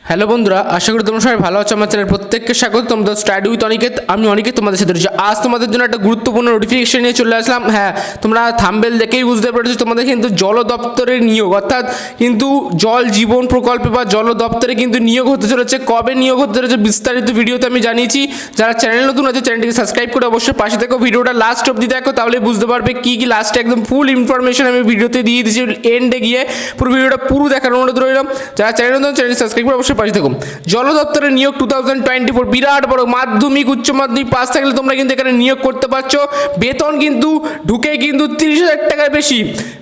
Hello বন্ধুরা, আশা করি তোমরা সবাই ভালো আছো। আমার চ্যানেল প্রত্যেককে স্বাগত। তোমাদের স্টাডি উইথ অনিকেত, আমি অনিকেত তোমাদের সাথে রয়েছি। আজ তোমাদের জন্য একটা গুরুত্বপূর্ণ নোটিফিকেশন নিয়ে চলে আসলাম। হ্যাঁ, তোমরা থাম্বনেল দেখেই বুঝতে পেরেছো তোমাদের কিন্তু জল দপ্তরের নিয়োগ, অর্থাৎ কিন্তু জল জীবন প্রকল্পে বা জল দপ্তরে কিন্তু নিয়োগ হতে চলেছে। কবে নিয়োগ হতে চলেছে বিস্তারিত ভিডিওতে আমি জানিয়েছি। যারা চ্যানেল নতুন আছে চ্যানেলটিকে সাবস্ক্রাইব করে অবশ্যই পাশে দেখো, ভিডিওটা লাস্ট অবধি দেখো, তাহলে বুঝতে পারবে কি কি লাস্টে একদম ফুল ইনফরমেশন আমি ভিডিওতে দিয়ে দিয়েছি। এন্ডে গিয়ে পুরো ভিডিওটা পুরো দেখার অনুরোধ রইলাম। যারা চ্যানেল নতুন চ্যানেলটি সাবস্ক্রাইব করে অবশ্যই পাশে দেখো। জল দপ্তরের নিয়োগ 2024 বিরাট বড়। মাধ্যমিক উচ্চ মাধ্যমিক পাস থাকলে তোমরা কিন্তু এখানে নিয়োগ করতে পারছো। বেতন কিন্তু ঢুকে কিন্তু 30,000 টাকার বেশি,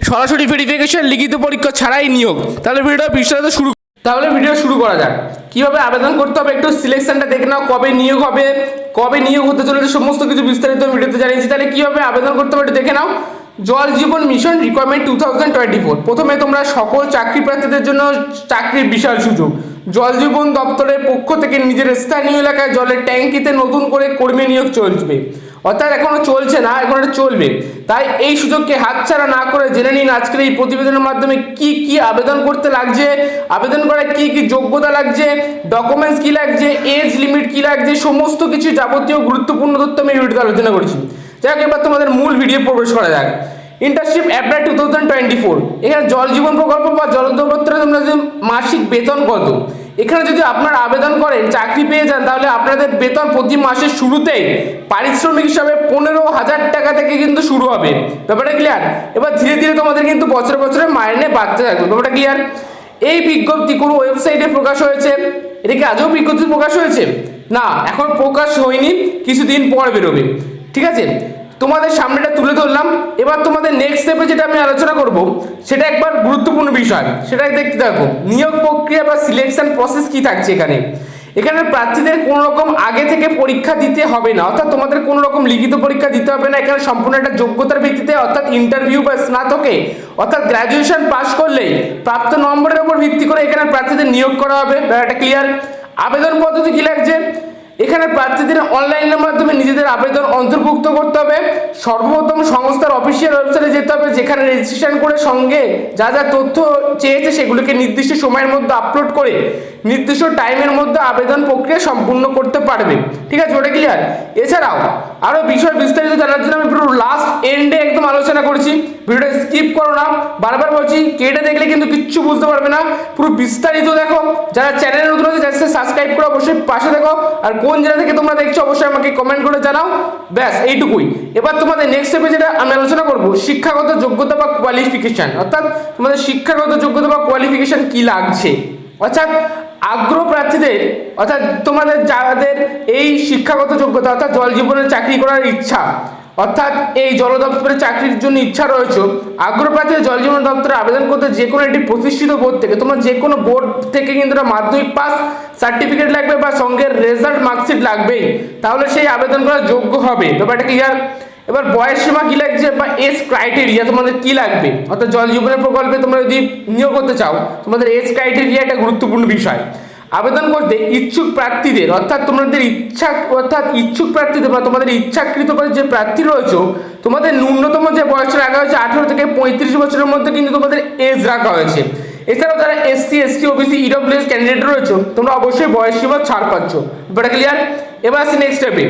সরাসরি ভেরিফিকেশন লিখিত পরীক্ষা ছাড়াই নিয়োগ। তাহলে ভিডিও শুরু করা যাক। কিভাবে আবেদন করতে হবে একটু সিলেকশনটা দেখে নাও। কবে নিয়োগ হবে, কবে নিয়োগ হতে চলেছে সমস্ত কিছু বিস্তারিত ভিডিওতে জানিয়েছি। তাহলে কিভাবে আবেদন করতে হবে একটু দেখে নাও। জল জীবন মিশন রিকোয়ারমেন্ট 2024। প্রথমে তোমরা সকল চাকরি প্রার্থীদের জন্য চাকরির বিশাল সুযোগ। জল জীবন দপ্তরের পক্ষ থেকে নিজের স্থানীয় এলাকায় জলের ট্যাঙ্কিতে নতুন করে কর্মী নিয়োগ চলবে, অর্থাৎ এখনো চলছে না, এখন এটা চলবে। তাই এই সুযোগকে হাতছাড়া না করে জেনে নিন আজকের এই প্রতিবেদনের মাধ্যমে কি কি আবেদন করতে লাগছে, আবেদন করার কি কি যোগ্যতা লাগছে, ডকুমেন্টস কি লাগছে, এজ লিমিট কি লাগছে, সমস্ত কিছু যাবতীয় গুরুত্বপূর্ণ তথ্য আমি ভিডিওতে আলোচনা করেছি। যাক, এবার তোমাদের মূল ভিডিও প্রবেশ করা যাক। Internship apply 2024। এখানে জল জীবন প্রকল্প বা জল দপ্তরে তোমরা যে মাসিক বেতন কত, এখানে যদি আপনারা আবেদন করেন চাকরি পেয়ে যান, তাহলে আপনাদের বেতন প্রতি মাসের শুরুতেই পারিশ্রমিক হিসাবে 15,000 টাকা থেকে কিন্তু শুরু হবে। ব্যাপারটা ক্লিয়ার? এবার ধীরে ধীরে তোমাদের কিন্তু বছরে বছরে মাইনে বাড়তে থাকবে। ব্যাপারটা ক্লিয়ার? এই বিজ্ঞপ্তি কোনো ওয়েবসাইটে প্রকাশ হয়েছে? এটা কি আজও বিজ্ঞপ্তি প্রকাশ হয়েছে? না, এখন প্রকাশ হয়নি, কিছুদিন পর বেরোবে। ঠিক আছে, তোমাদের সামনেটা তুলে ধরলাম। এবার তোমাদের নেক্সট স্টেপে যেটা আমি আলোচনা করব সেটা একবার গুরুত্বপূর্ণ বিষয়, সেটা দেখতে থাকো। নিয়োগ প্রক্রিয়া বা সিলেকশন প্রসেস কি থাকছে এখানে প্রার্থীদের কোনো রকম আগে থেকে পরীক্ষা দিতে হবে না, অর্থাৎ তোমাদের কোনো রকম লিখিত পরীক্ষা দিতে হবে না। এখানে সম্পূর্ণ একটা যোগ্যতার ভিত্তিতে, অর্থাৎ ইন্টারভিউ বা স্নাতকে অর্থাৎ গ্র্যাজুয়েশন পাস করলেই প্রাপ্ত নম্বরের উপর ভিত্তি করে এখানে প্রার্থীদের নিয়োগ করা হবে। এটা ক্লিয়ার? আবেদন পদ্ধতি কি লাগছে? এখানে প্রার্থীদের অনলাইনের মাধ্যমে নিজেদের আবেদন অন্তর্ভুক্ত করতে হবে। সর্বপ্রথম সংস্থার অফিসিয়াল ওয়েবসাইটে যেতে হবে, যেখানে রেজিস্ট্রেশন করে সঙ্গে যা যা তথ্য চেয়েছে সেগুলোকে নির্দিষ্ট সময়ের মধ্যে আপলোড করে নির্দিষ্ট টাইমের মধ্যে আবেদন প্রক্রিয়া সম্পূর্ণ করতে পারবে। ঠিক আছে, ওটা ক্লিয়ার? এছাড়াও আরও বিষয় বিস্তারিত জানার জন্য আমি পুরো লাস্ট এন্ডে একদম আলোচনা করেছি। ভিডিওটা স্কিপ করো না, বারবার বলছি, কেটে দেখলে কিন্তু কিচ্ছু বুঝতে পারবে না। পুরো বিস্তারিত দেখো। যারা চ্যানেল নতুন আছে যারা সাবস্ক্রাইব করে অবশ্যই পাশে দেখো। আর কোন জেলা থেকে তোমরা দেখছো অবশ্যই আমাকে কমেন্ট করে জানাও। ব্যাস এইটুকুই। এবার তোমাদের নেক্সট স্টেপে যেটা আমি আলোচনা করব, শিক্ষাগত যোগ্যতা বা কোয়ালিফিকেশন, অর্থাৎ তোমাদের শিক্ষাগত যোগ্যতা বা কোয়ালিফিকেশন কি লাগছে, অর্থাৎ আগ্রহ প্রার্থীদের, অর্থাৎ তোমাদের যাদের এই শিক্ষাগত যোগ্যতা অর্থাৎ জল জীবনের চাকরি করার ইচ্ছা, অর্থাৎ এই জল দপ্তরে চাকরির জন্য ইচ্ছা রয়েছে, আগ্রহ প্রার্থীদের জল জীবন দপ্তরে আবেদন করতে যে কোনো একটি প্রতিষ্ঠিত বোর্ড থেকে, তোমরা যে কোনো বোর্ড থেকে কিন্তু মাধ্যমিক পাস সার্টিফিকেট লাগবে বা সঙ্গে রেজাল্ট মার্কশিট লাগবেই, তাহলে সেই আবেদন করার যোগ্য হবে। ব্যাপারটা ক্লিয়ার? এবার বয়স সীমা কি লাগছে বা এজ ক্রাইটেরিয়া তোমাদের কি লাগবে, অর্থাৎ জল জীবনের প্রকল্পে তোমরা যদি নিয়োগ করতে চাও তোমাদের এজ ক্রাইটেরিয়া একটা গুরুত্বপূর্ণ বিষয়। আবেদন করতে ইচ্ছুক প্রার্থীদের, অর্থাৎ তোমাদের ইচ্ছুক প্রার্থীদের বা তোমাদের ইচ্ছাকৃত যে প্রার্থী রয়েছে, তোমাদের ন্যূনতম যে বয়স রাখা হয়েছে 18 থেকে 35 বছরের মধ্যে কিন্তু তোমাদের এজ রাখা হয়েছে। এছাড়াও যারা SC ST OBC EWS candidate রয়েছে তোমরা অবশ্যই বয়স সীমা ছাড় পাচ্ছ। ব্যাপারটা ক্লিয়ার? এবার আসি নেক্সট স্টেপে।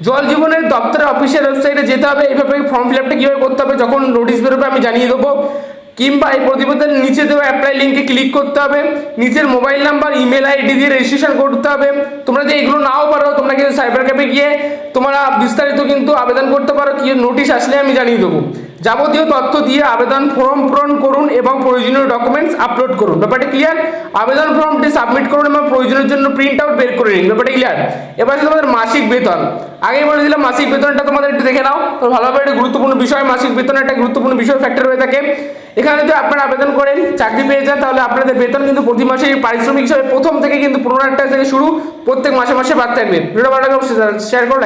জল জীবনের দপ্তরের অফিসিয়াল ওয়েবসাইটে যেতে হবে। এইভাবে ফর্ম ফিল আপটা কীভাবে করতে হবে যখন নোটিশ বেরোবে আমি জানিয়ে দেবো, কিংবা এই প্রতিবেদনের নিচে দেওয়া অ্যাপ্লাই লিঙ্কে ক্লিক করতে হবে। নিজের মোবাইল নাম্বার ইমেল আইডি দিয়ে রেজিস্ট্রেশন করতে হবে। তোমরা যদি এগুলো নাও পারো তোমরা কিন্তু সাইবার ক্যাফে গিয়ে তোমরা বিস্তারিত কিন্তু আবেদন করতে পারো, কি নোটিশ আসলে আমি জানিয়ে দেবো। যাবতীয় তথ্য দিয়ে আবেদন ফর্ম পূরণ করুন এবং প্রয়োজনীয় ডকুমেন্টস আপলোড করুন। ব্যাপারটা ক্লিয়ার? আবেদন ফর্মটি সাবমিট করুন এবং প্রয়োজনের জন্য প্রিন্ট আউট বের করে নিন। ব্যাপারটা ক্লিয়ার? এবার তোমাদের মাসিক বেতন, আগেই বলে দিলাম মাসিক বেতনটা তোমাদের একটু দেখে নাও। তো ভালোভাবে একটা গুরুত্বপূর্ণ বিষয়, মাসিক বেতন একটা গুরুত্বপূর্ণ বিষয় ফ্যাক্টর হয়ে থাকে। এখানে যদি আপনারা আবেদন করেন চাকরি পেয়ে যান, তাহলে আপনাদের বেতন কিন্তু প্রতি মাসে পারিশ্রমিক হিসাবে প্রথম থেকে কিন্তু 15,000 টাকা থেকে শুরু, প্রত্যেক মাসে মাসে বাড়তে থাকবে। ভিডিও ভালো লাগলে শেয়ার করো।